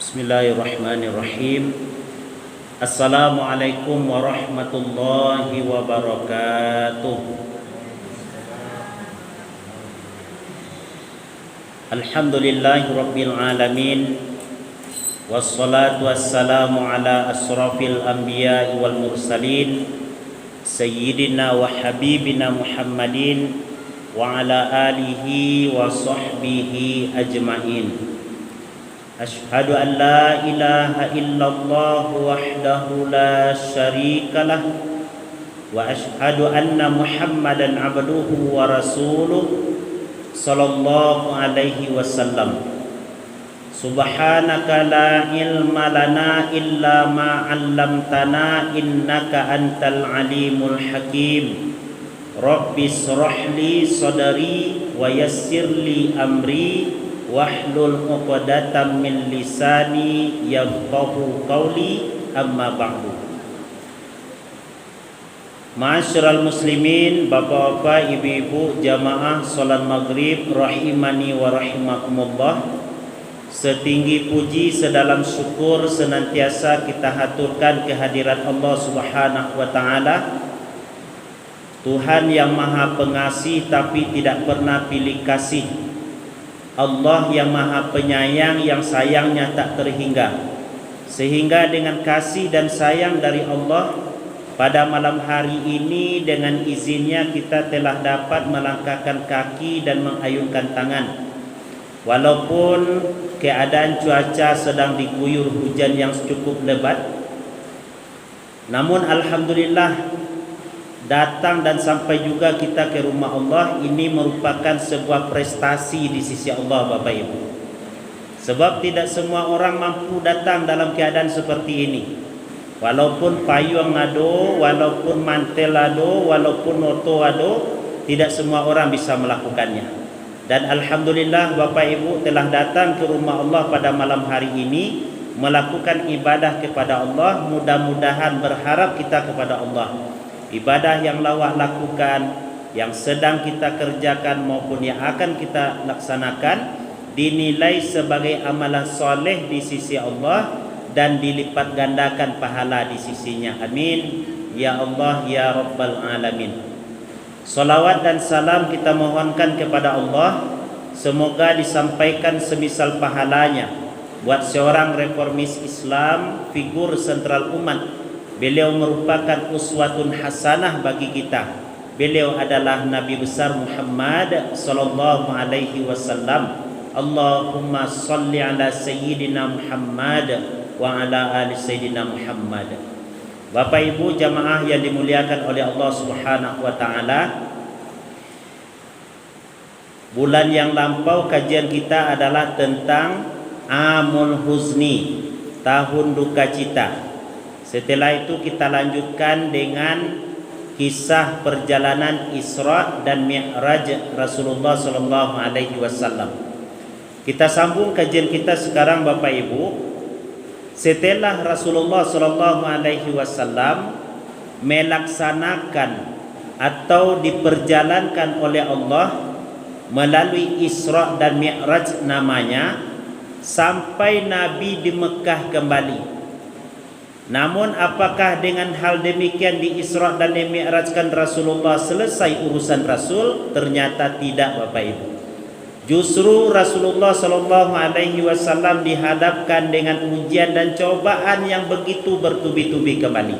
Bismillahirrahmanirrahim. Assalamualaikum warahmatullahi wabarakatuh. Alhamdulillahi rabbil alamin. Wassalatu wassalamu ala asrafil anbiya'i wal mursalin sayyidina wa habibina Muhammadin wa ala alihi wa sahbihi ajma'in. Ashhadu an la ilaha illallah wahdahu la syarika lah wa ashhadu anna Muhammadan abduhu wa rasuluh sallallahu alaihi wasallam. Subhanaka la ilma lana illa ma 'allamtana innaka antal alimul hakim. Rabbi shrah li sadri wa yassir li amri wahlul 'uqdatam min lisani yafqahu qawli, amma ba'du. Ma'asyiral muslimin, bapak-bapak, ibu-ibu, jamaah salat maghrib rahimani wa rahimakumullah. Setinggi puji sedalam syukur senantiasa kita haturkan kehadirat Allah Subhanahu wa taala, Tuhan yang Maha Pengasih tapi tidak pernah pilih kasih, Allah yang Maha Penyayang yang sayangnya tak terhingga. Sehingga dengan kasih dan sayang dari Allah, pada malam hari ini dengan izinnya kita telah dapat melangkahkan kaki dan mengayunkan tangan. Walaupun keadaan cuaca sedang diguyur hujan yang cukup lebat, namun alhamdulillah datang dan sampai juga kita ke rumah Allah. Ini merupakan sebuah prestasi di sisi Allah, Bapak Ibu. Sebab tidak semua orang mampu datang dalam keadaan seperti ini. Walaupun payung ado, walaupun mantel ado, walaupun moto ado, tidak semua orang bisa melakukannya. Dan alhamdulillah Bapak Ibu telah datang ke rumah Allah pada malam hari ini melakukan ibadah kepada Allah. Mudah-mudahan berharap kita kepada Allah, ibadah yang lawak lakukan, yang sedang kita kerjakan maupun yang akan kita laksanakan, dinilai sebagai amalan soleh di sisi Allah dan dilipat gandakan pahala di sisinya. Amin ya Allah ya Rabbal Alamin. Salawat dan salam kita mohonkan kepada Allah, semoga disampaikan semisal pahalanya buat seorang reformis Islam, figur sentral umat. Beliau merupakan uswatun hasanah bagi kita. Beliau adalah Nabi besar Muhammad sallallahu alaihi wasallam. Allahumma salli ala sayyidina Muhammad wa ala ali sayyidina Muhammad. Bapak Ibu jamaah yang dimuliakan oleh Allah Subhanahu wa taala, bulan yang lampau kajian kita adalah tentang Amul Huzni, tahun duka cita. Setelah itu kita lanjutkan dengan kisah perjalanan Isra dan Mi'raj Rasulullah sallallahu alaihi wasallam. Kita sambung kajian kita sekarang Bapak Ibu. Setelah Rasulullah sallallahu alaihi wasallam melaksanakan atau diperjalankan oleh Allah melalui Isra dan Mi'raj namanya, sampai Nabi di Mekah kembali. Namun apakah dengan hal demikian di Isra dan di Mi'rajkan Rasulullah selesai urusan Rasul? Ternyata tidak Bapak Ibu. Justru Rasulullah sallallahu alaihi wasallam dihadapkan dengan ujian dan cobaan yang begitu bertubi-tubi kembali.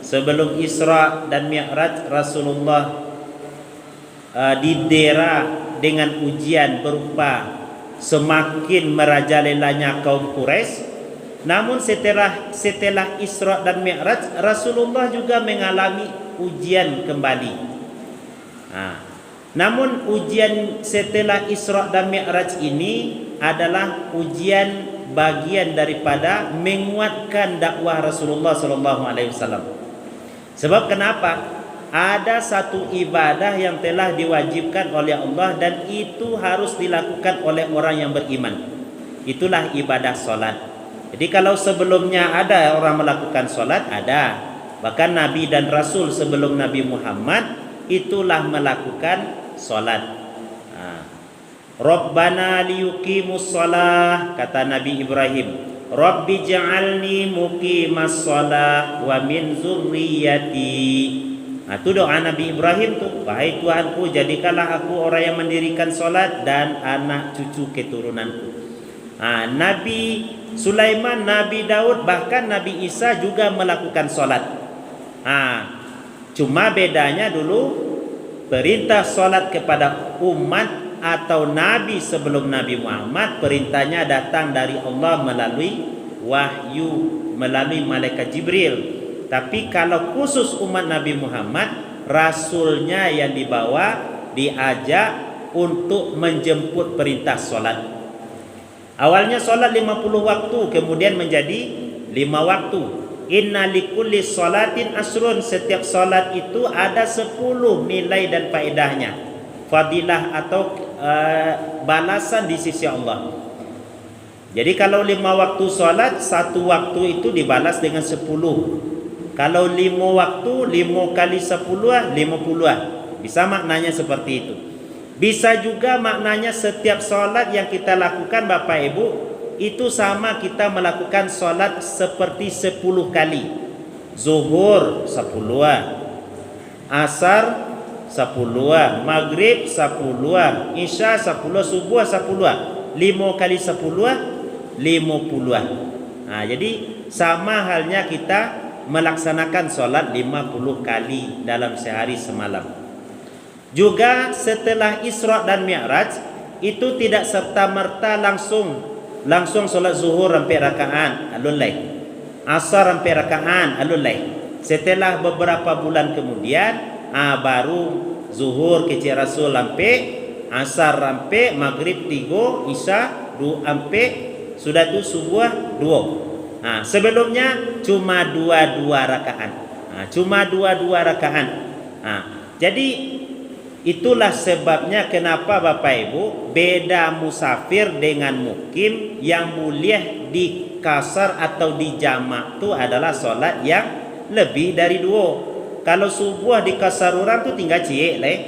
Sebelum Isra dan Mi'raj, Rasulullah didera dengan ujian berupa semakin merajalelanya kaum Quraisy. Namun setelah Isra dan Mi'raj, Rasulullah juga mengalami ujian kembali. Namun ujian setelah Isra dan Mi'raj ini adalah ujian bagian daripada menguatkan dakwah Rasulullah sallallahu alaihi wasallam. Sebab kenapa? Ada satu ibadah yang telah diwajibkan oleh Allah dan itu harus dilakukan oleh orang yang beriman. Itulah ibadah solat. Jadi kalau sebelumnya ada orang melakukan solat, ada. Bahkan Nabi dan Rasul sebelum Nabi Muhammad itulah melakukan solat. Rabbana liyuqimus shalah, kata Nabi Ibrahim. Rabbi ja'alni muqimas shalah wa min zurriyyati. Itu doa Nabi Ibrahim tu. Wahai Tuhanku, jadikanlah aku orang yang mendirikan solat dan anak cucu keturunanku. Nabi Sulaiman, Nabi Daud, bahkan Nabi Isa juga melakukan solat. Cuma bedanya dulu perintah solat kepada umat atau Nabi sebelum Nabi Muhammad, perintahnya datang dari Allah melalui wahyu, melalui malaikat Jibril. Tapi kalau khusus umat Nabi Muhammad, rasulnya yang dibawa diajak untuk menjemput perintah solat. Awalnya solat 50 waktu, kemudian menjadi 5 waktu. Inna likulli sholatin asrun, setiap solat itu ada 10 nilai dan faedahnya, fadilah atau balasan di sisi Allah. Jadi kalau 5 waktu solat, 1 waktu itu dibalas dengan 10. Kalau 5 waktu, 5 kali 10 50. Bisa maknanya seperti itu. Bisa juga maknanya setiap solat yang kita lakukan Bapak Ibu, itu sama kita melakukan solat seperti 10 kali. Zuhur 10, asar 10, maghrib 10, isya 10, subuh 10. 5 kali 10 50. Jadi sama halnya kita melaksanakan solat 50 kali dalam sehari semalam. Juga setelah Isra dan Mi'raj itu tidak serta-merta langsung solat zuhur sampai rakaat alun lai, asar sampai rakaat alun lai. Setelah beberapa bulan kemudian baru zuhur kecil Rasul sampai, asar sampai, maghrib 3, isya 2 sampai, sudah tu subuh 2. Sebelumnya cuma 2 rakaat. Cuma 2 rakaat. Jadi itulah sebabnya kenapa Bapak Ibu beda musafir dengan mukim. Yang boleh di kasar atau di jamak itu adalah solat yang lebih dari 2. Kalau subuh di kasar orang tu tinggal ciek leh.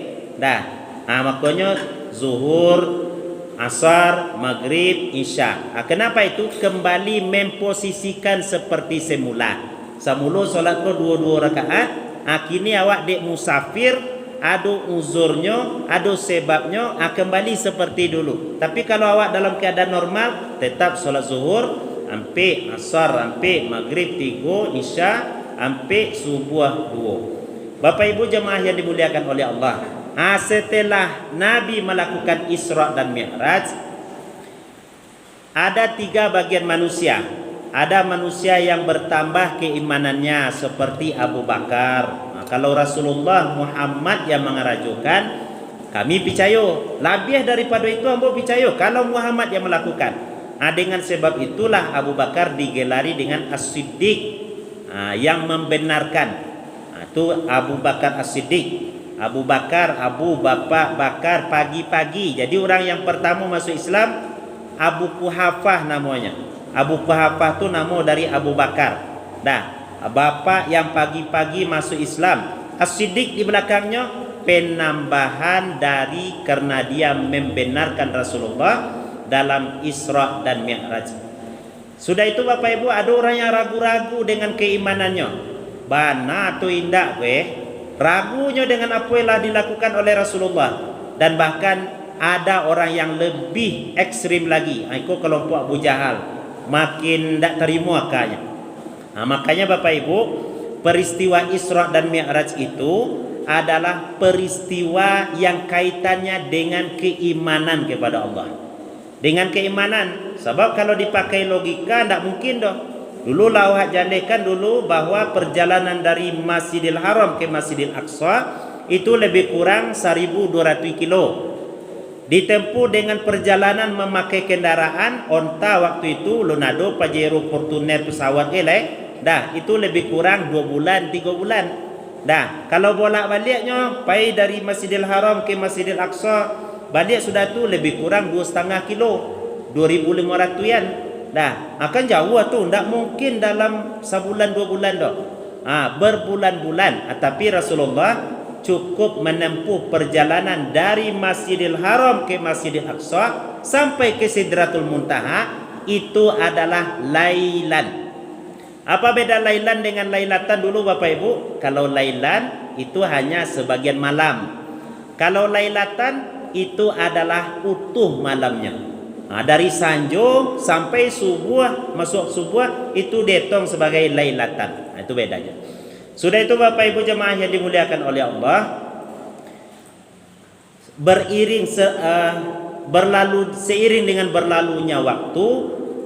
Makanya zuhur, asar, maghrib, isya. Kenapa itu? Kembali memposisikan seperti semula. Semula solat ko 2 rakaat. Kini awak dek musafir, ada uzurnya, ada sebabnya, kembali seperti dulu. Tapi kalau awak dalam keadaan normal, tetap solat zuhur sampai asar, sampai maghrib 3, isya sampai subuh 2. Bapak Ibu jemaah yang dimuliakan oleh Allah, setelah Nabi melakukan Isra dan Mi'raj, ada 3 bagian manusia. Ada manusia yang bertambah keimanannya seperti Abu Bakar. Kalau Rasulullah Muhammad yang mengerajukan, kami percaya. Lebih daripada itu ambo percaya kalau Muhammad yang melakukan. Dengan sebab itulah Abu Bakar digelari dengan As-Siddiq, yang membenarkan. Itu Abu Bakar As-Siddiq. Abu Bakar, Abu Bapak Bakar pagi-pagi. Jadi orang yang pertama masuk Islam Abu Quhafah namanya. Abu Quhafah itu nama dari Abu Bakar. Bapak yang pagi-pagi masuk Islam. As-Siddiq di belakangnya penambahan dari karena dia membenarkan Rasulullah dalam Isra dan Mi'raj. Sudah itu Bapak Ibu, ada orang yang ragu-ragu dengan keimanannya. Bana atau indak ragunya dengan apa yang telah dilakukan oleh Rasulullah. Dan bahkan ada orang yang lebih ekstrim lagi. Itu kelompok Abu Jahal. Makin tak terima akanya. Makanya Bapak Ibu, peristiwa Isra dan Mi'raj itu adalah peristiwa yang kaitannya dengan keimanan kepada Allah. Dengan keimanan. Sebab kalau dipakai logika tidak mungkin dah. Dulu lawak jalekan dulu bahwa perjalanan dari Masjidil Haram ke Masjidil Aqsa itu lebih kurang 1.200 kilo. Ditempuh dengan perjalanan memakai kendaraan onta waktu itu, Lonado, Pajero, Fortuner, pesawat itu lebih kurang 2 bulan, 3 bulan. Kalau bolak-baliknya pai dari Masjidil Haram ke Masjidil Aqsa, balik sudah tu lebih kurang 2,5 kilo, 2.500-an. Akan jauh tu, tak mungkin dalam sebulan 2 bulan dah. Berbulan-bulan. Tapi Rasulullah cukup menempuh perjalanan dari Masjidil Haram ke Masjidil Aqsa sampai ke Sidratul Muntaha itu adalah lailan. Apa beda lailan dengan lailatan dulu Bapak Ibu? Kalau lailan itu hanya sebagian malam. Kalau lailatan itu adalah utuh malamnya. Dari sanjung sampai subuh, masuk subuh itu dihitung sebagai lailatan. Itu bedanya. Sudah itu Bapak Ibu jemaah yang dimuliakan oleh Allah, seiring dengan berlalunya waktu,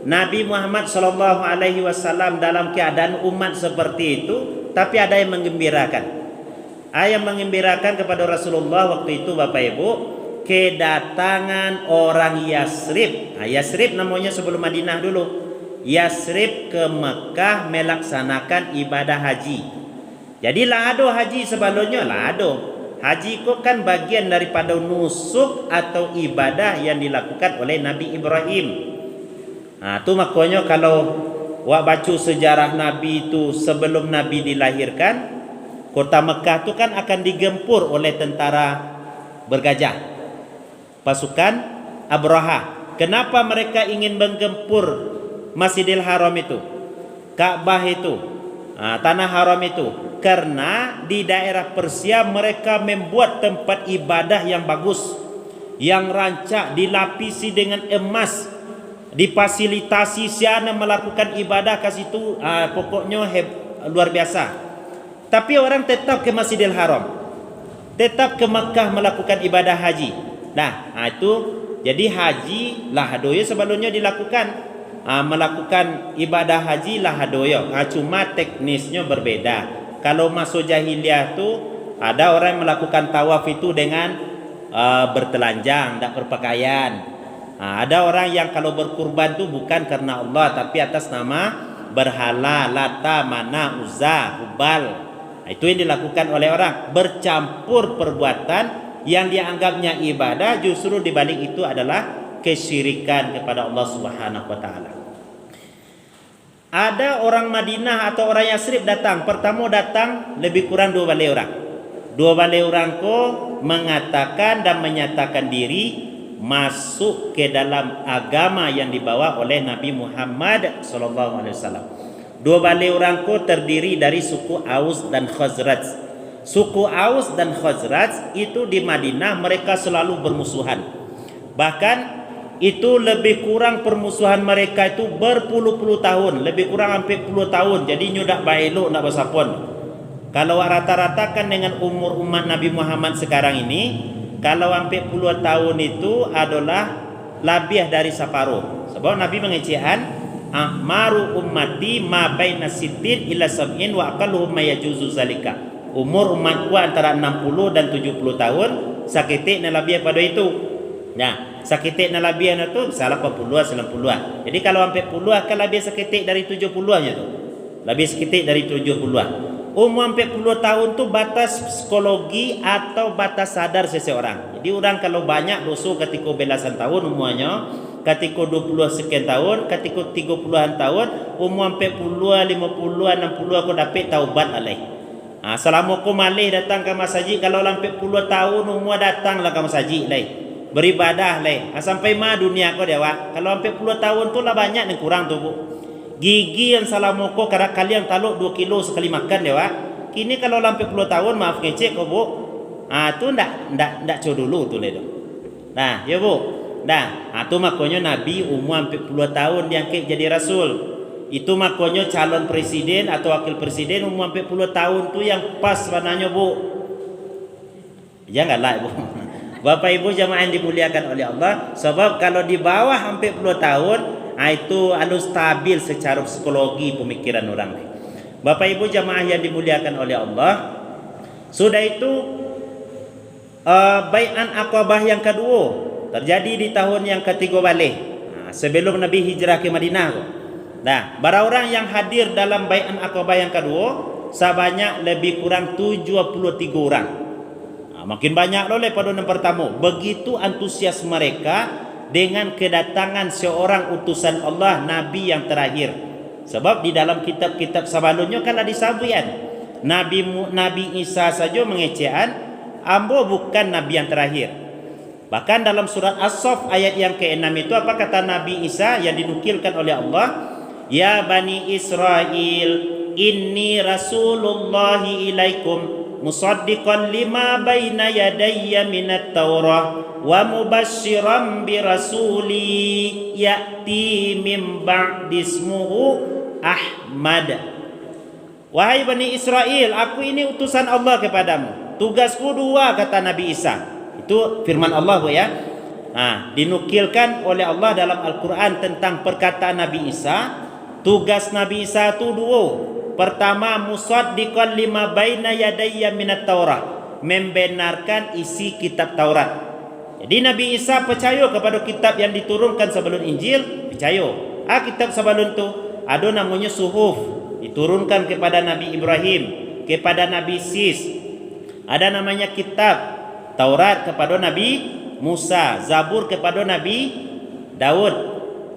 Nabi Muhammad sallallahu alaihi wasallam dalam keadaan umat seperti itu, tapi ada yang menggembirakan. Yang menggembirakan kepada Rasulullah waktu itu Bapak Ibu, kedatangan orang Yasrib. Yasrib namanya sebelum Madinah dulu. Yasrib ke Mekah melaksanakan ibadah haji. Jadi lah ada haji sebelumnya lah ada. Haji itu kan bagian daripada nusuk atau ibadah yang dilakukan oleh Nabi Ibrahim. Itu makanya kalau wak baca sejarah Nabi itu sebelum Nabi dilahirkan, kota Mekah itu kan akan digempur oleh tentara bergajah, pasukan Abraha. Kenapa mereka ingin menggempur Masjidil Haram itu, Ka'bah itu, tanah haram itu? Karena di daerah Persia mereka membuat tempat ibadah yang bagus, yang rancak, dilapisi dengan emas, difasilitasi siana melakukan ibadah ke situ, pokoknya luar biasa. Tapi orang tetap ke Masjidil Haram, tetap ke Mekah melakukan ibadah haji. Itu jadi haji lah hadoyo sebelumnya dilakukan, melakukan ibadah haji lah hadoyo. Cuma teknisnya berbeda. Kalau masuk jahiliyah tu ada orang yang melakukan tawaf itu dengan bertelanjang, tak berpakaian. Ada orang yang kalau berkurban tu bukan karena Allah, tapi atas nama berhala, Lata, Mana, Uzza, Hubal. Itu yang dilakukan oleh orang, bercampur perbuatan yang dianggapnya ibadah, justru di balik itu adalah kesyirikan kepada Allah Subhanahu wa taala. Ada orang Madinah atau orang Yasrib datang. Pertama datang lebih kurang 2 balai orang. 2 balai orang ko mengatakan dan menyatakan diri masuk ke dalam agama yang dibawa oleh Nabi Muhammad sallallahu alaihi wasallam. 2 balai orang ko terdiri dari suku Aus dan Khazraj. Suku Aus dan Khazraj itu di Madinah mereka selalu bermusuhan. Bahkan itu lebih kurang permusuhan mereka itu berpuluh-puluh tahun, lebih kurang hampir 10 tahun. Jadi nyudak baelok nak bersapon. Kalau rata-rata kan dengan umur umat Nabi Muhammad sekarang ini, kalau hampir 10 tahun itu adalah lebih dari separuh. Sebab Nabi mengecehan, "Ahmaru ummati ma baina sittin ila sab'in wa aqalluhum ma yajuzu zalika." Umur umatku antara 60 dan 70 tahun, sakitik na lebih pada itu. Sakitik na lebih tu salah 80 90. Jadi kalau hampir 10 akan lebih sakitik dari 70-nya tu. Lebih sakitik dari 70. Umur hampir 10 tahun tu batas psikologi atau batas sadar seseorang. Jadi orang kalau banyak dosa ketika belasan tahun umurnya, ketika 20 sekian tahun, ketika 30-an tahun, umur hampir 10, 50, 60 aku dapat taubat alaih. Selama aku malih datang ke masjid, kalau hampir 10 tahun umur datanglah ke masjid alaih. Beribadah leh. Sampai dunia ko dewa. Kalau hampir 10 tahun tu lah banyak yang kurang tu bu. Gigi yang salah moko kadang kali yang taluk 2 kilo sekali makan dewa. Kini kalau hampir 10 tahun maaf ngecek ko bu. Tu ndak co dulu tu leh tu. Ya bu. Tu makanya Nabi umur hampir 10 tahun diangkat jadi rasul. Itu makanya calon presiden atau wakil presiden umur hampir 10 tahun tu yang pas sebenarnya bu. Janganlah bu. Bapak Ibu jamaah yang dimuliakan oleh Allah, sebab kalau di bawah hampir 10 tahun, itu anu stabil secara psikologi pemikiran orang. Bapak Ibu jamaah yang dimuliakan oleh Allah, sudah itu bai'an Aqabah yang kedua terjadi di tahun yang ketiga balik, sebelum Nabi hijrah ke Madinah. Para orang yang hadir dalam bai'an Aqabah yang kedua sebanyak lebih kurang 73 orang. Makin banyak daripada yang pertama. Begitu antusias mereka dengan kedatangan seorang utusan Allah, Nabi yang terakhir. Sebab di dalam kitab-kitab sebelumnya kan ada sabian. Nabi Isa saja mengecehan, ambo bukan Nabi yang terakhir. Bahkan dalam surat As-Saff ayat yang ke-6 itu apa kata Nabi Isa yang dinukilkan oleh Allah? Ya Bani Israel, inni rasulullahi ilaikum musaddiqan lima baina yadayya minat Taurah wa mubasysyiran bi rasuli ya'ti min ba'di ismuhu Ahmad. Wahai Bani Israel, aku ini utusan Allah kepadamu. Tugasku dua, kata Nabi Isa. Itu firman Allah, Bu ya. Nah, dinukilkan oleh Allah dalam Al-Quran tentang perkataan Nabi Isa. Tugas Nabi Isa itu dua. Pertama, musaddiqan lima baina yadayya minat Taurah, membenarkan isi kitab Taurat. Jadi Nabi Isa percaya kepada kitab yang diturunkan sebelum Injil, percaya. Kitab sebelum itu ada namanya suhuf, diturunkan kepada Nabi Ibrahim, kepada Nabi Sis. Ada namanya kitab Taurat kepada Nabi Musa, Zabur kepada Nabi Daud.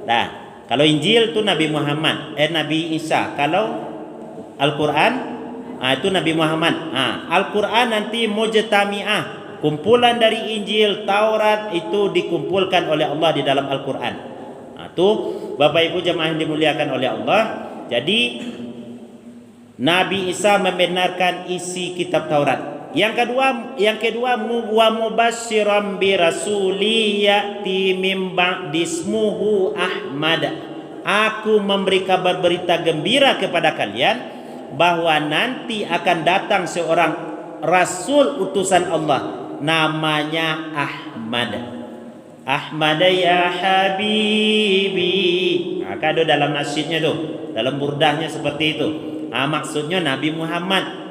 Nah, kalau Injil itu Nabi Muhammad, Nabi Isa. Kalau Al-Quran itu Nabi Muhammad. Al-Quran nanti mujtami'ah, kumpulan dari Injil, Taurat itu dikumpulkan oleh Allah di dalam Al-Quran. Itu Bapak Ibu jemaah yang dimuliakan oleh Allah. Jadi Nabi Isa membenarkan isi kitab Taurat. Yang kedua wa mubasysyiran bi rasuli ya'ti min ba'di ismuhu Ahmad. Aku memberi kabar berita gembira kepada kalian bahwa nanti akan datang seorang rasul utusan Allah, namanya Ahmad. Ahmad ya habibi. Ada dalam nasyidnya tuh, dalam burdahnya seperti itu. Maksudnya Nabi Muhammad.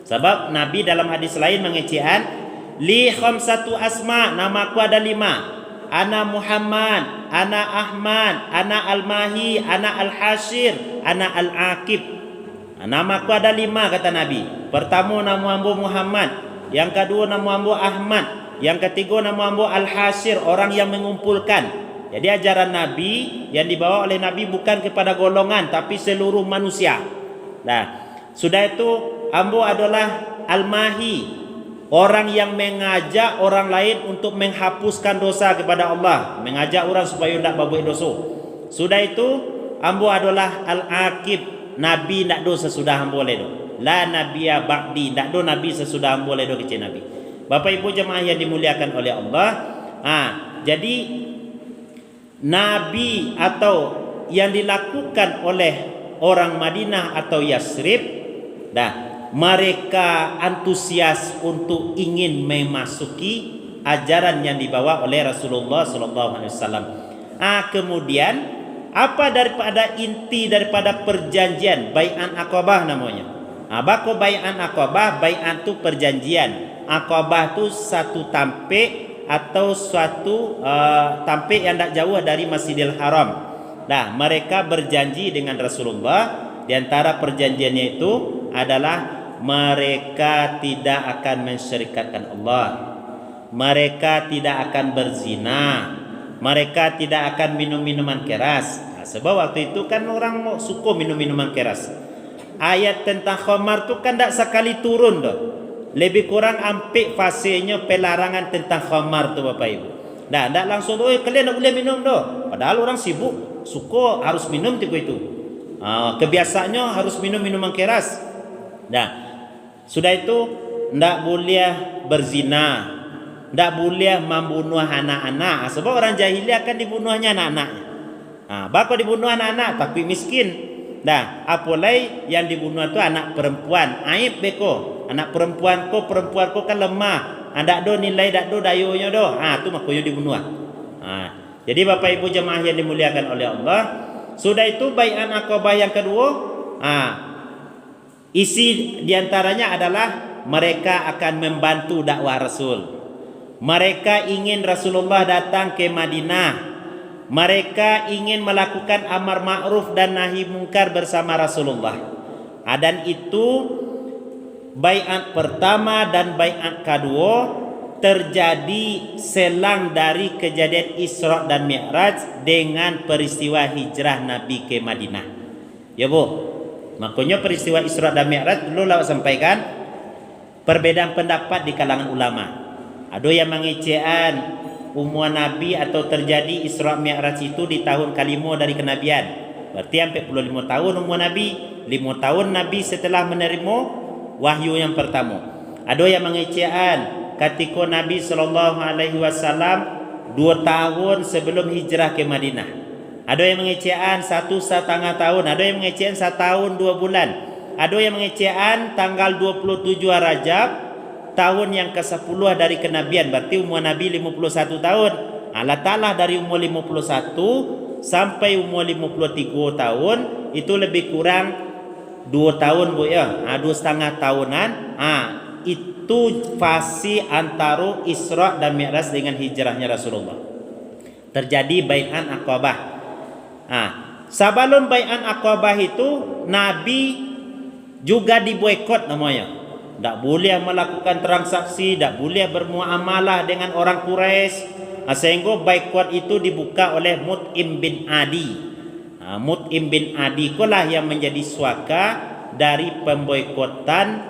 Sebab Nabi dalam hadis lain mengecehan, li khamsatu asma, namaku ada 5. Ana Muhammad, ana Ahmad, ana Al-Mahi, ana Al-Hashir, ana Al-Aqib. Namaku ada 5 kata Nabi. Pertama nama ambo Muhammad, yang kedua nama ambo Ahmad, yang ketiga nama ambo Al-Hashir, orang yang mengumpulkan. Jadi ajaran Nabi yang dibawa oleh Nabi bukan kepada golongan tapi seluruh manusia. Nah, sudah itu ambo adalah Al-Mahi, orang yang mengajak orang lain untuk menghapuskan dosa kepada Allah, mengajak orang supaya tidak berbuat dosa. Sudah itu ambo adalah Al-Aqib, Nabi tidak dosa sesudah ambo ledo. La nabiyya ba'di, tidak do Nabi sesudah ambo ledo kecil Nabi. Bapak Ibu jemaah yang dimuliakan oleh Allah. Jadi Nabi atau yang dilakukan oleh orang Madinah atau Yasrib, mereka antusias untuk ingin memasuki ajaran yang dibawa oleh Rasulullah SAW. Kemudian apa daripada inti daripada perjanjian Bai'at Aqabah namanya. Bako Bai'at Aqabah, Bai'at itu perjanjian, Aqabah itu satu tampik atau suatu tampik yang tak jauh dari Masjidil Haram. Mereka berjanji dengan Rasulullah. Di antara perjanjiannya itu adalah mereka tidak akan mensyirikatkan Allah, mereka tidak akan berzina, mereka tidak akan minum minuman keras. Sebab waktu itu kan orang suka minum minuman keras. Ayat tentang khamar tu kan tak sekali turun dah. Lebih kurang hampir fasenya pelarangan tentang khamar tu Bapak Ibu. Tak langsung kalian tak boleh minum dah. Padahal orang sibuk suka harus minum tiku itu. Kebiasaannya harus minum minuman keras. Sudah itu tidak boleh berzina, tidak boleh membunuh anak-anak. Sebab orang jahiliah akan dibunuhnya anak-anaknya. Bako dibunuh anak-anak tapi miskin. Apalagi yang dibunuh itu anak perempuan. Aib beko. Anak perempuan ko kan lemah. Tak do nilai, tak do dayonya do. Tu makanya dibunuh. Jadi Bapak Ibu jemaah yang dimuliakan oleh Allah, sudah itu Bai'at Aqabah yang kedua, isi diantaranya adalah mereka akan membantu dakwah Rasul. Mereka ingin Rasulullah datang ke Madinah. Mereka ingin melakukan amar ma'ruf dan nahi mungkar bersama Rasulullah. Dan itu bai'at pertama dan bai'at kedua terjadi selang dari kejadian Isra dan Mi'raj dengan peristiwa hijrah Nabi ke Madinah. Ya Bu, makanya peristiwa Isra dan Mi'raj dulu lawak sampaikan perbedaan pendapat di kalangan ulama. Ada yang mengecehan umur Nabi atau terjadi Isra Mi'raj itu di tahun kelima dari kenabian. Berarti 45 tahun umur Nabi, 5 tahun Nabi setelah menerima wahyu yang pertama. Ada yang mengecekan ketika Nabi SAW 2 tahun sebelum hijrah ke Madinah. Ada yang mengecekan 1,5 tahun, ada yang mengecekan 1 tahun 2 bulan. Ada yang mengecekan tanggal 27 Rajab tahun yang ke-10 dari kenabian. Berarti umur Nabi 51 tahun. Letaklah dari umur 51 sampai umur 53 tahun, itu lebih kurang 2 tahun bu ya. 2,5 tahunan. Itu fase antara Isra dan Mi'raj dengan hijrahnya Rasulullah. Terjadi bai'an Aqabah. Sebelum bai'an Aqabah itu Nabi juga diboikot namanya. Tak boleh melakukan transaksi, tak boleh bermuamalah dengan orang Quraisy. Sehingga boikot itu dibuka oleh Mut'im bin Adi. Mut'im bin Adi itulah yang menjadi suaka dari pemboikotan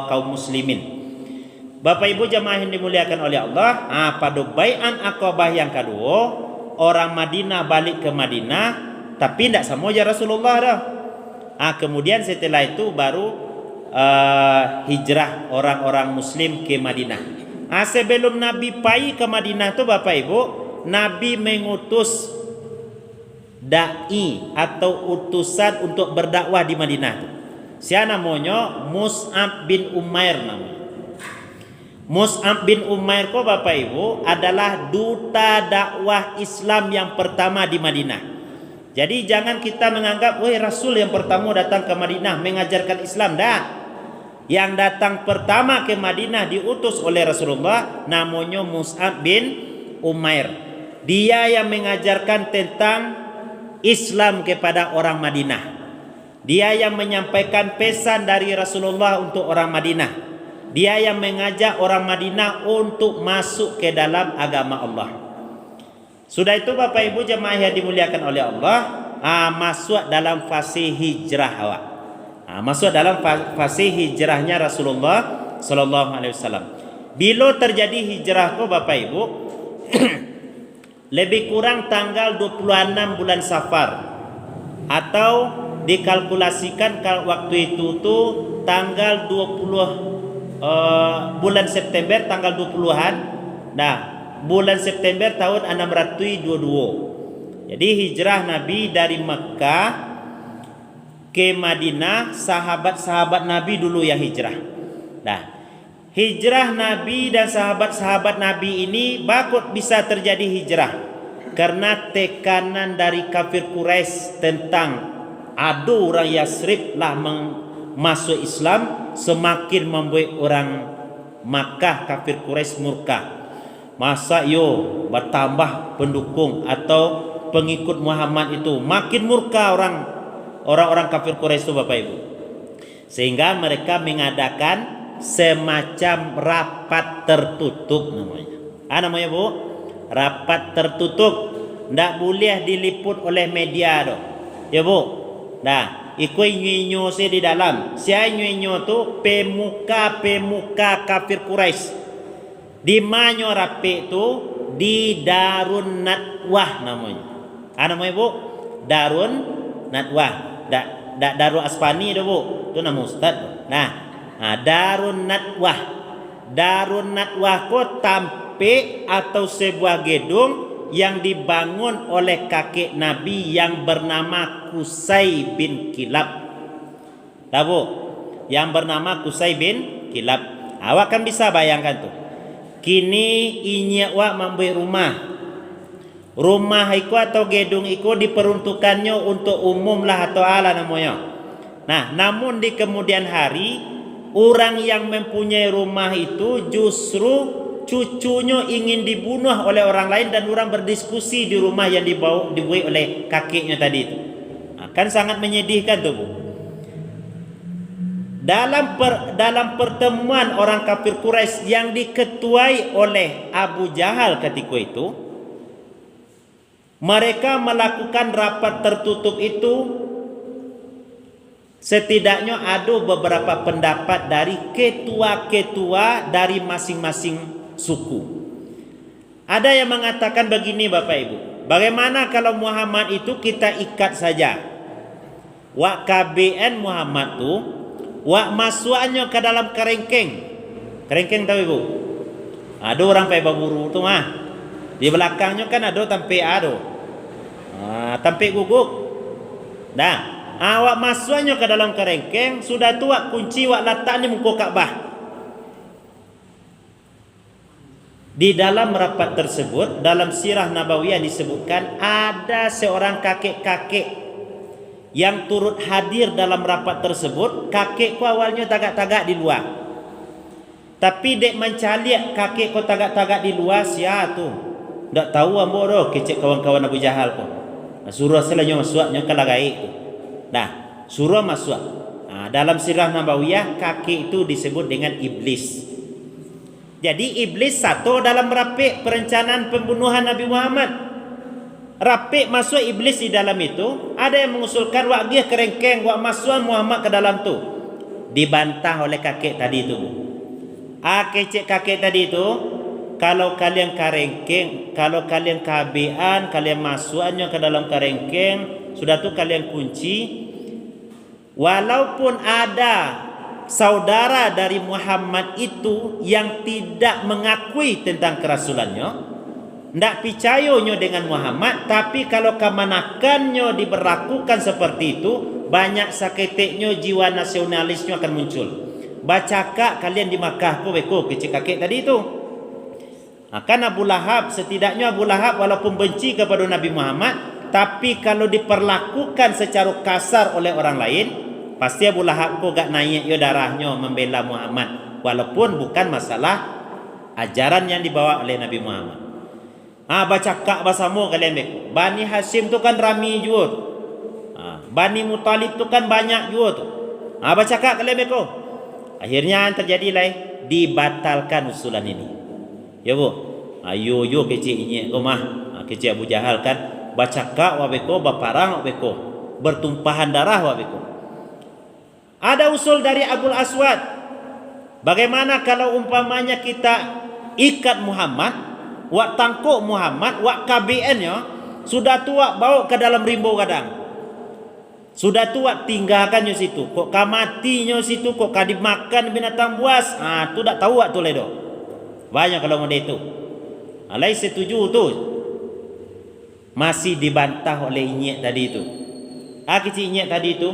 kaum muslimin. Bapak Ibu jamaah yang dimuliakan oleh Allah, pada bai'an Aqabah yang kedua, orang Madinah balik ke Madinah, tapi tidak sama aja Rasulullah dah. Kemudian setelah itu baru hijrah orang-orang muslim ke Madinah. Sebelum Nabi pergi ke Madinah tu Bapak Ibu, Nabi mengutus dai atau utusan untuk berdakwah di Madinah tu. Siapa namanya? Mus'ab bin Umair namanya. Mus'ab bin Umair ko Bapak Ibu adalah duta dakwah Islam yang pertama di Madinah. Jadi jangan kita menganggap Rasul yang pertama datang ke Madinah mengajarkan Islam. Dah. Yang datang pertama ke Madinah diutus oleh Rasulullah namanya Mus'ab bin Umair. Dia yang mengajarkan tentang Islam kepada orang Madinah. Dia yang menyampaikan pesan dari Rasulullah untuk orang Madinah. Dia yang mengajak orang Madinah untuk masuk ke dalam agama Allah. Sudah itu Bapak Ibu jemaah yang dimuliakan oleh Allah, masuk dalam fase hijrah awak. Masuk dalam fase hijrahnya Rasulullah sallallahu alaihi wasallam. Bila terjadi hijrah ko Bapak Ibu lebih kurang tanggal 26 bulan Safar, atau dikalkulasikan kalau waktu itu tuh tanggal 20 bulan September tanggal 20-an. Nah, bulan September tahun 622. Jadi hijrah Nabi dari Mekah ke Madinah, sahabat-sahabat Nabi dulu yang hijrah. Nah, hijrah Nabi dan sahabat-sahabat Nabi ini bakut bisa terjadi hijrah karena tekanan dari kafir Quraisy tentang ada orang Yasrib lah masuk Islam, semakin membuat orang Makkah kafir Quraisy murka. Masa bertambah pendukung atau pengikut Muhammad itu, makin murka orang-orang kafir Quraisy itu Bapak Ibu. Sehingga mereka mengadakan semacam rapat tertutup namanya. Namanya Bu, rapat tertutup. Tidak boleh diliput oleh media doh. Ya Bu. Nah, ikut nyinyo se di dalam. Sia nyinyo tu pemuka kafir Quraisy. Di manyo rapi tu di Darun Nadwah namanya. Namanya Bu, Darun Nadwah. Darul Asfani tu Bu. Tu nama ustaz. Nah, Darun Nadwah. Darun Nadwah ko tampe atau sebuah gedung yang dibangun oleh kakek Nabi yang bernama Qusay bin Kilab. Tahu? Yang bernama Qusay bin Kilab. Awak kan bisa bayangkan tuh. Kini inya awak membuat rumah. Rumah itu atau gedung itu diperuntukannya untuk umum lah atau ala namanya. Nah, namun di kemudian hari orang yang mempunyai rumah itu justru cucunya ingin dibunuh oleh orang lain dan orang berdiskusi di rumah yang dibuat oleh kakeknya tadi itu. Kan sangat menyedihkan tuh Bu. Dalam pertemuan orang kafir Quraisy yang diketuai oleh Abu Jahal ketika itu, mereka melakukan rapat tertutup itu. Setidaknya ada beberapa pendapat dari ketua-ketua dari masing-masing suku. Ada yang mengatakan begini Bapak Ibu, bagaimana kalau Muhammad itu kita ikat saja? Wak KBN Muhammad tu, wak masuknya ke dalam kerengkeng. Kerengkeng tahu Ibu? Ada orang pakai baburu tu mah. Di belakangnya kan ada tempe ado. Tempe guguk. Dah, awak masuknya ke dalam kerengkeng, sudah tu wak kunci wak letak ni muka Kaabah. Di dalam rapat tersebut, dalam sirah Nabawiyah disebutkan ada seorang kakek-kakek yang turut hadir dalam rapat tersebut. Kakekku awalnya tagak-tagak di luar, tapi dek mencaliak kakek ko tagak-tagak di luar sia tu. Ndak tahu ambo doh kecek kawan-kawan Abu Jahal ko. Suruh selanya masuknya ke lagai tu. Dah, suruh masuk. Dalam sirah Nabawiyah kakek itu disebut dengan iblis. Jadi iblis satu dalam rapik perencanaan pembunuhan Nabi Muhammad. Rapik masuk iblis di dalam itu. Ada yang mengusulkan wak dia kerengkeng, wak masuk Muhammad ke dalam tu. Dibantah oleh kakek tadi itu. Kecek kakek tadi itu, kalau kalian kerengkeng, kalau kalian kabean, kalian masuknya ke dalam kerengkeng, sudah tu kalian kunci. Walaupun ada saudara dari Muhammad itu yang tidak mengakui tentang kerasulannya, tidak percayanya dengan Muhammad, tapi kalau kemanakannya diberlakukan seperti itu, banyak saketeknya jiwa nasionalisnya akan muncul. Bacakak kalian di Makkah beko kecil kakek tadi itu. Kan Abu Lahab, setidaknya Abu Lahab walaupun benci kepada Nabi Muhammad, tapi kalau diperlakukan secara kasar oleh orang lain, pasti Abu Lahab kok gak naik yo darahnya membela Muhammad, walaupun bukan masalah ajaran yang dibawa oleh Nabi Muhammad. Baca kak bahasamu kalian beko. Bani Hashim tu kan rami juga tu. Bani Muttalib tu kan banyak juga tu. Baca kak kalian beko. Akhirnya yang terjadi lah, dibatalkan usulan ini. Ya bu. Ayo kecil ini rumah. Kecil Abu Jahal kan baca kak wabeko, baparang wabeko, bertumpahan darah wabeko. Ada usul dari Abul Aswad. Bagaimana kalau umpamanya kita ikat Muhammad, wak tangkuk Muhammad, wak KBN-nya, sudah tua bawa ke dalam rimbo kadang. Sudah tua tinggalkannya situ. Kok kamatinya situ, kok kadip makan binatang buas. Tu tak tahu wak tu ledo. Banyak kalau mau itu. Alai setuju tu. Masih dibantah oleh inyek tadi itu. Kecil inyek tadi itu.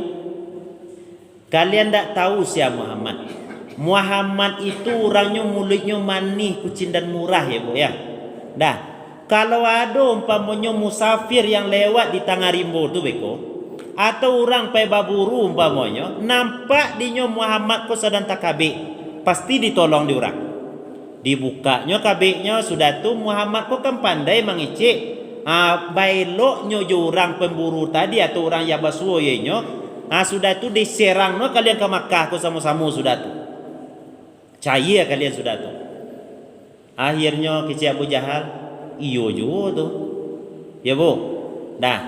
Kalian tak tahu siapa Muhammad. Muhammad itu orangnya mulutnya manis, kucing dan murah ya bu ya. Dah, kalau ada umpamanya musafir yang lewat di tengah rimbo tu beko, atau orang pai baburu umpamanya, nampak dinyo Muhammad ko sedang takabik, pasti ditolong di orang. Dibukanya kabiknya sudah tu Muhammad ko kan pandai mengicik. Bailoknya jo orang pemburu tadi atau orang yang basuoyenyo. Sudah tu diserang no kalian ke Makkah ko sama-sama sudah tu. Caya kalian sudah tu. Akhirnya kecil Abu Jahal, iyo juga tu. Ya bu. Dah.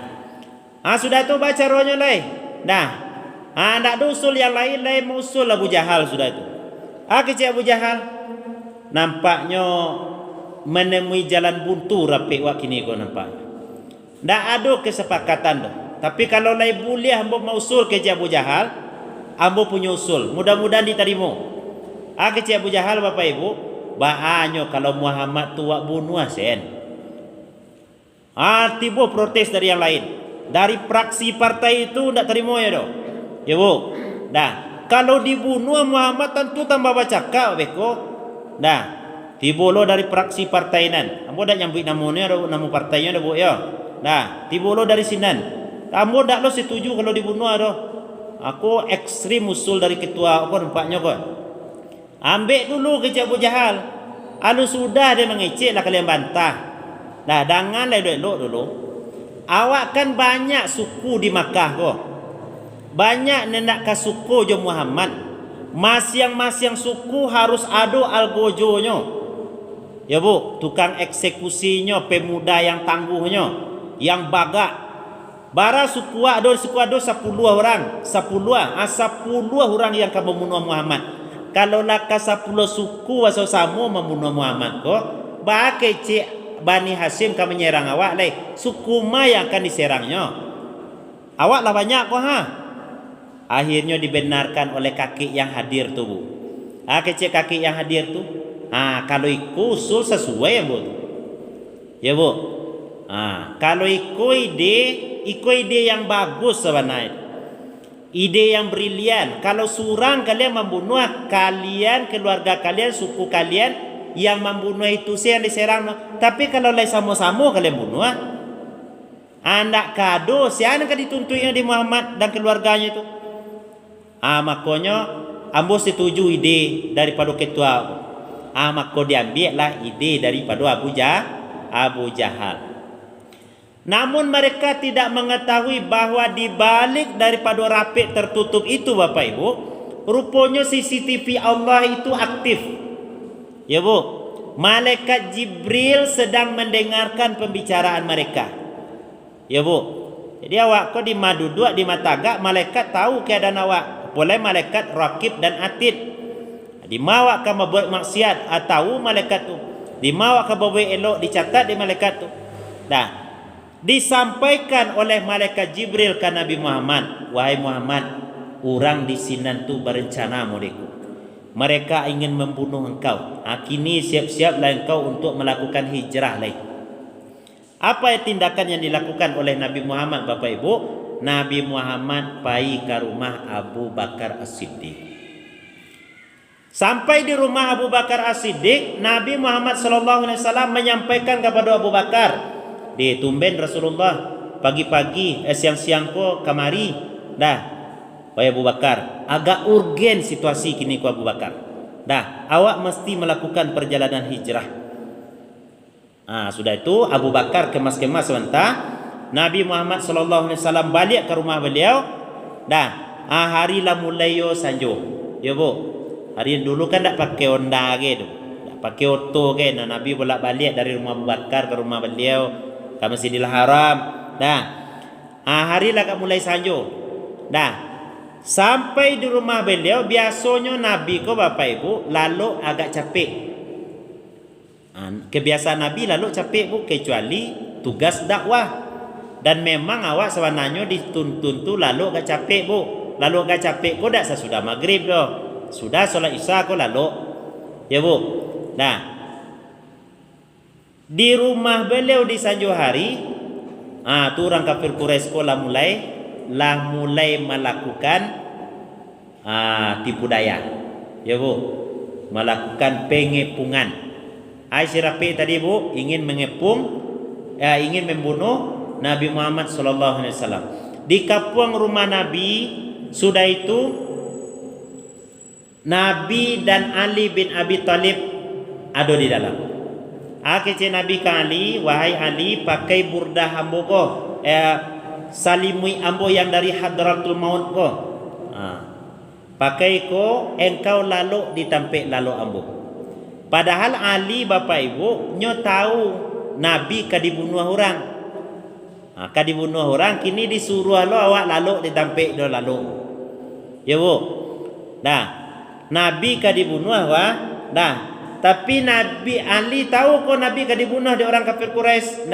Sudah tu baca rohnya lai. Dah. Ndak ada usul yang lain usul Abu Jahal sudah tu. Kecil Abu Jahal nampaknya menemui jalan buntu rapik wak kini ko nampaknya. Ndak ada kesepakatan tu. Tapi kalau lai boleh hamba mau usul ke Abu Jahal, hamba punya usul. Mudah-mudahan diterima. Ke Abu Jahal Bapak Ibu, bahannya kalau Muhammad tu wak bunuh sen. Tiba protes dari yang lain. Dari praksi partai itu ndak terima ya doh. Ya bu. Dah, kalau dibunuh Muhammad tentu tambah baca kau beko. Dah. Tiba lo dari praksi partai nan. Hamba dak nyambut namanya nama partainya dah bu ya. Dah, tiba lo dari sinan. Kamu tak lo setuju kalau dibunuh adoh. Aku ekstrim usul dari ketua apa nampaknya kok. Ambil dulu ke Abu Jahal. Sudah dia mengecek lah kalian bantah. Dah jangan lah elok dulu. Awak kan banyak suku di Makkah kok. Banyak nendak ke suku jo Muhammad. Masing-masing suku harus ada algojonya. Ya bu, tukang eksekusinya, pemuda yang tangguhnya, yang bagak. Bara suku ada 10 orang, 10 orang yang akan membunuh Muhammad. Kalau laka 10 suku sama membunuh Muhammad kok, Bani Hashim akan menyerang awak leh. Suku Ma yang akan diserangnya. Awak lah banyak kok ha. Akhirnya dibenarkan oleh kakek yang hadir tu bu. Kecil kakek yang hadir tu. Kalau ikut usul sesuai ya bu. Ya bu. Kalau ikut ide yang bagus sebenarnya. Ide yang brilian. Kalau surang kalian membunuh kalian, keluarga kalian, suku kalian yang membunuh itu yang diserang. Tapi kalau lain sama-sama kalian bunuh anak kado siapa yang dituntutnya di Muhammad dan keluarganya itu. Makanya ambo setuju ide daripada ketua. Maka diambillah ide daripada Abu Jahal. Namun mereka tidak mengetahui bahwa di balik daripada rapik tertutup itu Bapak Ibu, rupanya CCTV Allah itu aktif. Ya Bu, malaikat Jibril sedang mendengarkan pembicaraan mereka. Ya Bu. Jadi awak kau di maduduk di mataga, malaikat tahu keadaan awak. Boleh malaikat Raqib dan Atid. Di mana awak akan membuat maksiat, tahu malaikat tu. Di mana awak akan berbuat elok, dicatat di malaikat tu. Disampaikan oleh malaikat Jibril ke Nabi Muhammad, wahai Muhammad, orang di sini tu berencana muliku. Mereka ingin membunuh engkau. Kini siap-siaplah engkau untuk melakukan hijrah lagi. Apa tindakan yang dilakukan oleh Nabi Muhammad Bapak Ibu? Nabi Muhammad pergi ke rumah Abu Bakar As-Siddiq. Sampai di rumah Abu Bakar As-Siddiq, Nabi Muhammad SAW menyampaikan kepada Abu Bakar, tumben Rasulullah pagi-pagi siang-siang ko kamari wahai Abu Bakar, agak urgen situasi kini ku Abu Bakar. Awak mesti melakukan perjalanan hijrah. Sudah itu Abu Bakar kemas-kemas sebentar. Nabi Muhammad SAW balik ke rumah beliau. Hari lah mulai yo sanjo. Ya Bu. Hari dulu kan tak pakai Honda gitu. Tak pakai auto kan. Nabi bolak-balik dari rumah Abu Bakar ke rumah beliau ke Masjidil Haram. Hari lah kat mulai sanjo. Sampai di rumah beliau, biasanya Nabi ko Bapak Ibu lalu agak capek. Kebiasaan Nabi lalu capek Bu, kecuali tugas dakwah. Dan memang awak sebenarnya dituntun tu lalu agak capek Bu. Lalu agak capek ko dak sesudah maghrib doh. Sudah solat Isya ko lalu. Ya Bu. Di rumah beliau di sanjo hari, tu orang kafir Quraisy ko lah mulai melakukan tipu daya. Ya Bu. Melakukan pengepungan. Rapi tadi Bu ingin mengepung, ingin membunuh Nabi Muhammad SAW. Di kampung rumah Nabi, sudah itu Nabi dan Ali bin Abi Thalib ada di dalam. Akhirnya Nabi ke Ali, wahai Ali, pakai burdah ambo ko, salimui ambo yang dari Hadratul Maut ko. Pakai ko, engkau lalu ditampik lalu ambo. Padahal Ali Bapak Ibu nyo tahu Nabi ka dibunuh orang. Ka dibunuh orang, kini disuruh lo awak lalu ditampik do lalu. Ya Bu. Nabi ka dibunuh tapi Nabi Ali tahu kok Nabi ka dibunuh di orang kafir Quraisy.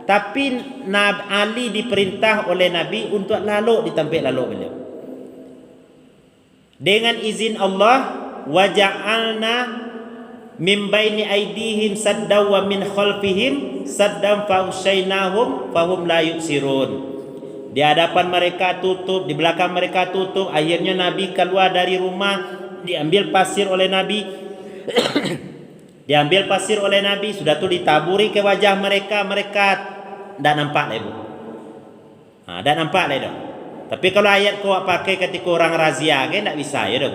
Tapi Ali diperintah oleh Nabi untuk lalu ditampik lalu beliau. Dengan izin Allah, waja'alna min baini aidihim saddaw wa min khalfihim saddam fa'usyainahum fahum la yusirun. Di hadapan mereka tutup, di belakang mereka tutup. Akhirnya Nabi keluar dari rumah, diambil pasir oleh Nabi. Diambil pasir oleh Nabi, sudah tu ditaburi ke wajah mereka. Mereka tak nampak lah ibu. Tak nampak lah itu. Tapi kalau ayat kau pakai ketika orang razia kan tak bisa ya dah.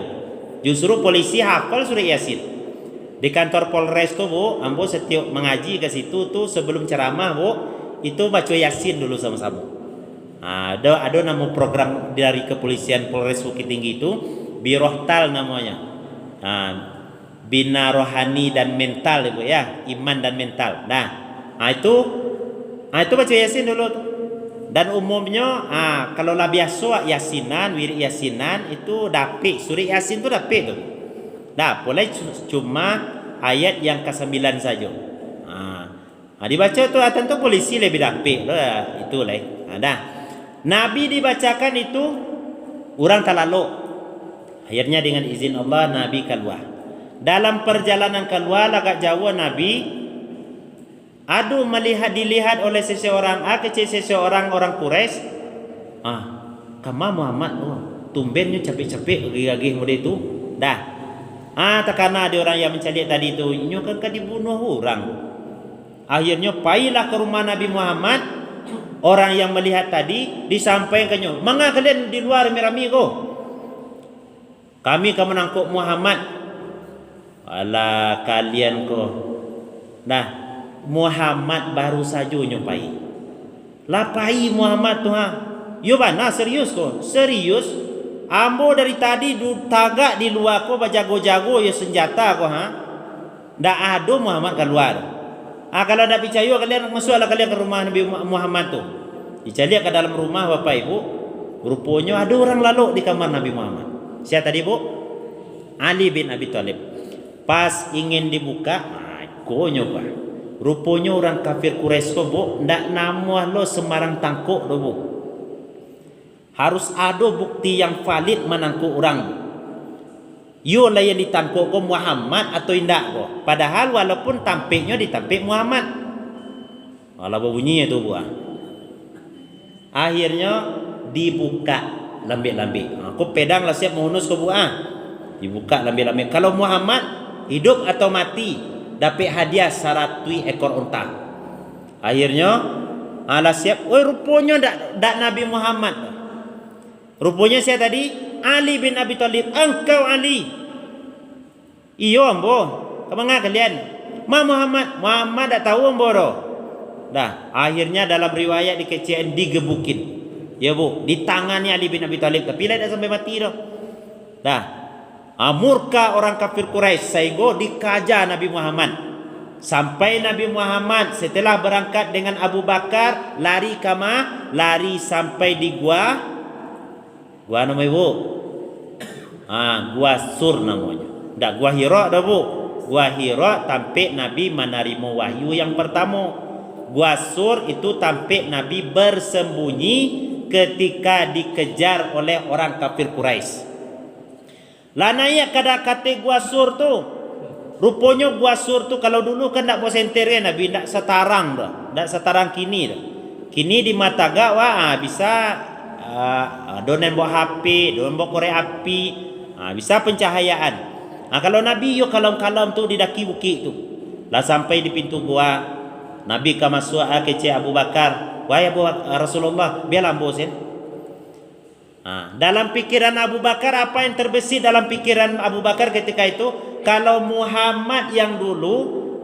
Justru polisi hafal surah Yasin. Di kantor Polres tu Bu, ambo setiap mengaji ke situ tu sebelum ceramah Bu, itu baca Yasin dulu sama-sama. Ada nama program dari kepolisian Polres Bukit Tinggi itu, Birohtal namanya. Bina rohani dan mental Ibu ya, iman dan mental. Itu baca Yasin dulu tu. Dan umumnya kalau lah biasa Yasinan, wirid Yasinan itu dapik, surah Yasin tu dapik tu. Boleh cuma ayat yang ke-9 saja. Dibaca tu tentu polisi lebih dapik lah itu lah. Dah. Nabi dibacakan itu orang terlalu. Akhirnya dengan izin Allah Nabi keluar. Dalam perjalanan keluar agak jauh Nabi dilihat oleh seseorang kecil seseorang orang Quraisy. Kama Muhammad tumbennya capek-capek gigih muda itu. Dah. Takana ada orang yang mencari tadi itu, nyo kan dibunuh orang. Akhirnya pailah ke rumah Nabi Muhammad. Orang yang melihat tadi disampaikannya, "Manga kalian di luar rami-rami ko? Kami akan menangkap Muhammad." Alah kalian ko. Nah, Muhammad baru saja nyopai. Lapai Muhammad tu Yo bana serius ko? Serius? Ambo dari tadi tagak di luar ko bajago-jago ya senjata ko Ndak ada Muhammad keluar. Kalau ndak percaya kalian masuklah kalian ke rumah Nabi Muhammad tu. Dicari ke dalam rumah Bapak Ibu, rupanya ada orang lalu di kamar Nabi Muhammad. Siapa tadi Bu? Ali bin Abi Thalib. Pas ingin dibuka, konyo Pak. Rupanya orang kafir Quraisy ko Bu, ndak nama lo sembarang tangkuk lo Bu. Harus ada bukti yang valid menangkuk orang. Yo lah yang ditangkuk ko Muhammad atau indak ko. Padahal walaupun tampiknya ditampik Muhammad. Walau bunyinya tu Bu. Akhirnya dibuka lambik-lambik. Aku pedang lah siap menghunus ko Bu. Dibuka lambik-lambik. Kalau Muhammad hidup atau mati, dapat hadiah 100 ekor unta. Akhirnya ala siap. Rupanya dak Nabi Muhammad. Rupanya saya tadi Ali bin Abi Thalib. Engkau Ali? Iyo ambo. Kemana kalian? Muhammad tak tahu ambo doh. Dah. Akhirnya dalam riwayat dikecian digebukin. Ya Bu, di tangannya Ali bin Abi Thalib. Tapi lah dah sampai mati doh. Dah. Murka orang kafir Quraisy sehingga dikajar Nabi Muhammad. Sampai Nabi Muhammad setelah berangkat dengan Abu Bakar lari lari sampai di gua nama Ibu. Gua Sur namanya. Ndak gua Hira dah Bu. Gua Hira tampik Nabi menerima wahyu yang pertama. Gua Sur itu tampik Nabi bersembunyi ketika dikejar oleh orang kafir Quraisy. Lanaya kada kate Gua Sur tu. Rupanya Gua Sur tu kalau dulu kan ndak posenter Nabi ndak setarang dah. Ndak setarang kini dah. Kini di mata gak bisa donen bawa HP, donen bawa korek api, bisa pencahayaan. Kalau Nabi yo kalam-kalam tu di daki bukit tu. Lah sampai di pintu gua, Nabi ka masuk ke Abu Bakar. Wahai Abu Rasulullah, biarlah bosen. Dalam pikiran Abu Bakar, apa yang terbesit dalam pikiran Abu Bakar ketika itu? Kalau Muhammad yang dulu,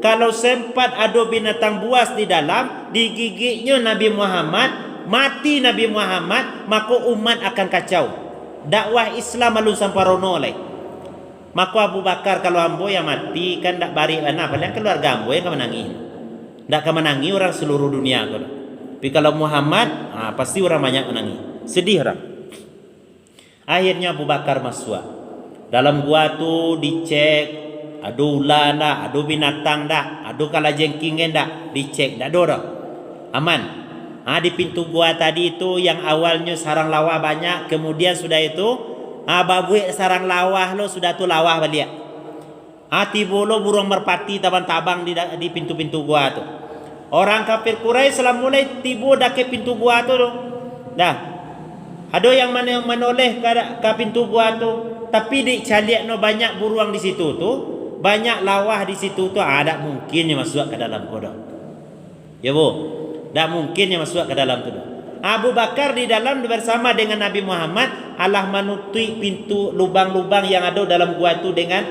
kalau sempat ada binatang buas di dalam, digigitnya Nabi Muhammad, mati Nabi Muhammad, maka umat akan kacau. Dakwah Islam malu samparono lai. Maka Abu Bakar kalau ambo yang mati kan dak bari mana, paling keluarga ambo yang menangi. Dak menangi orang seluruh dunia kalau. Tapi kalau Muhammad, pasti orang banyak menangi. Sedih orang. Akhirnya Abu Bakar masuk. Dalam gua tu dicek, ada ular dah, ada binatang dah, ada kalajengking dah, dicek dak ada dah. Aman. Di pintu gua tadi itu yang awalnya sarang lawah banyak, kemudian sudah itu babuik sarang lawah lo sudah tu lawah balik. Tiba lo burung merpati tabang-tabang di pintu-pintu gua tu. Orang kafir Quraisy selam mulai tiba dah ke pintu gua tu dah. Ada yang menoleh ke pintu gua tu, tapi dicaliak no banyak buruang di situ tu, banyak lawah di situ tu, ada mungkin yang masuk ke dalam kodok. Ya Bu. Tak mungkin yang masuk ke dalam tu. Abu Bakar di dalam bersama dengan Nabi Muhammad, Allah menutup pintu lubang-lubang yang ada dalam gua itu dengan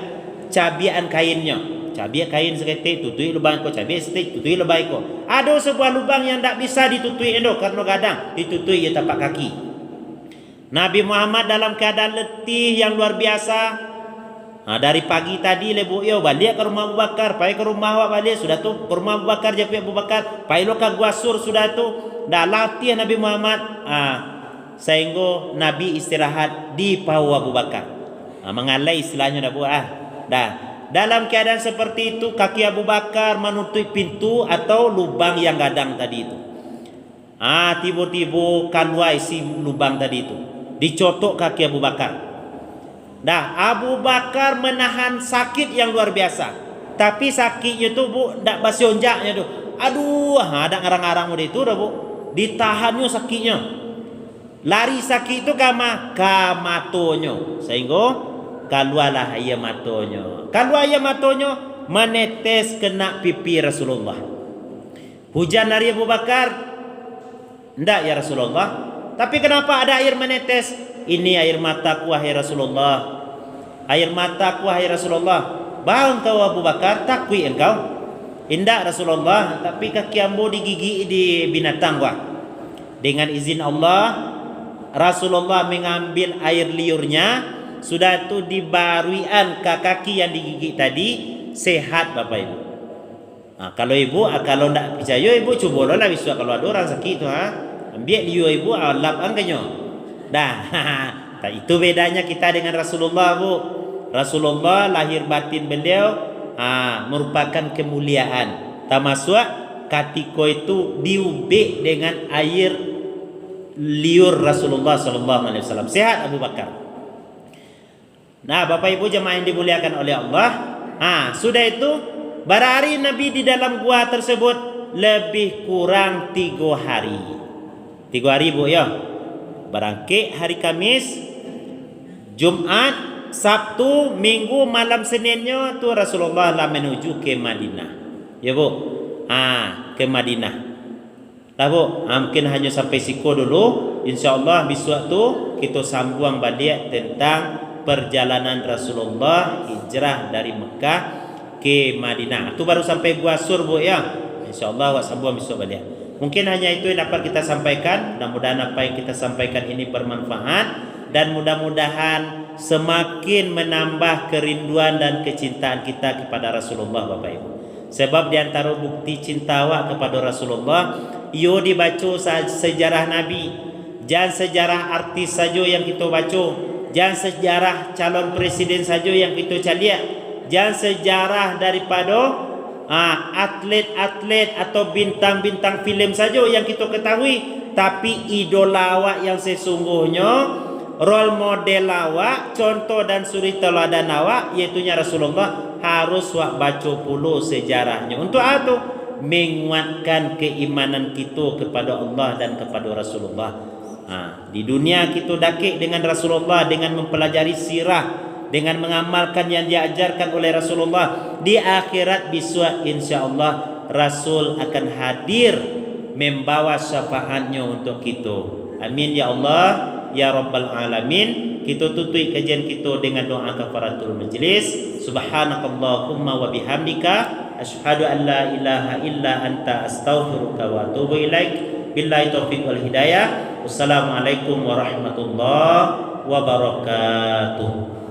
cabian kainnya. Cabian kain seketik, tutupi lubang ko, cabian seketik, tutupi lubang ko. Ada sebuah lubang yang tak bisa ditutupi endo karena kadang ditutupi ya tapak kaki. Nabi Muhammad dalam keadaan letih yang luar biasa. Dari pagi tadi lebu yo balik ke rumah Abu Bakar, pai ke rumah awak balik sudah tu ke rumah Abu Bakar je Abu Bakar, pai lo ka Gua Sur sudah tu dah latih Nabi Muhammad sehingga Nabi istirahat di pahu Abu Bakar. Mengalai istilahnya dah Bu dah Dalam keadaan seperti itu, kaki Abu Bakar menutup pintu atau lubang yang gadang tadi itu. Tiba-tiba keluar isi lubang tadi itu. Dicotok kaki Abu Bakar. Abu Bakar menahan sakit yang luar biasa. Tapi sakitnya tu bu, tak basionjaknya tu. Aduh, ada ngarang-ngarang itu dah bu. Ditahannya sakitnya. Lari sakit itu matonya. Sehingga keluarlah air matonya. Keluar air matonya menetes kena pipi Rasulullah. Hujan dari Abu Bakar? Tidak ya Rasulullah. Tapi kenapa ada air menetes? Ini air mataku wahai Rasulullah. Air mataku wahai Rasulullah. Bau engkau Abu Bakar, takwi engkau. Indah Rasulullah, tapi kaki ambo digigit di binatang wah. Dengan izin Allah, Rasulullah mengambil air liurnya. Sudah itu dibaruian ke kaki yang digigit tadi, sehat Bapak Ibu. Kalau ibu, kalau tidak percaya ibu cuba lah bisa kalau ada orang sakit tu ambil liur ibu lap angkanya. Itu bedanya kita dengan Rasulullah bu. Rasulullah lahir batin beliau merupakan kemuliaan. Termasuk ketika itu diubik dengan air liur Rasulullah SAW. Sehat Abu Bakar. Bapak Ibu jemaah yang dimuliakan oleh Allah. Sudah itu berhari Nabi di dalam gua tersebut lebih kurang 3 hari. 3 hari bu ya. Berangkit hari Kamis, Jumat, Sabtu, Minggu, malam Seninnya tu Rasulullah lah menuju ke Madinah. Ya bu. Ke Madinah. Lah bu, mungkin hanya sampai siku dulu. InsyaAllah besok tu kita sambung balik tentang perjalanan Rasulullah hijrah dari Mekah ke Madinah. Itu baru sampai Gua Sur bu ya. InsyaAllah wak sambung besok balik. Mungkin hanya itu yang dapat kita sampaikan. Mudah-mudahan apa yang kita sampaikan ini bermanfaat dan mudah-mudahan semakin menambah kerinduan dan kecintaan kita kepada Rasulullah Bapak Ibu. Sebab di antara bukti cinta awak kepada Rasulullah, iyo dibaca sejarah Nabi. Jangan sejarah artis saja yang kita baca. Jangan sejarah calon presiden saja yang kita caliak. Jangan sejarah daripada atlet-atlet atau bintang-bintang filem saja yang kita ketahui. Tapi idola awak yang sesungguhnya, role model awak, contoh dan suri teladan awak, iaitunya Rasulullah, harus wak baca puluh sejarahnya. Untuk apa? Menguatkan keimanan kita kepada Allah dan kepada Rasulullah. Di dunia kita dakik dengan Rasulullah, dengan mempelajari sirah, dengan mengamalkan yang diajarkan oleh Rasulullah. Di akhirat besok insya-Allah Rasul akan hadir membawa syafaatnya untuk kita. Amin ya Allah ya Rabbal Alamin. Kita tutup kajian kita dengan doa kafaratul majlis. Subhanakallahumma wa bihamdika asyhadu an la ilaha illa anta astaghfiruka wa atubu ilaik. Billahi taufiq wal hidayah. Wassalamualaikum warahmatullahi wabarakatuh.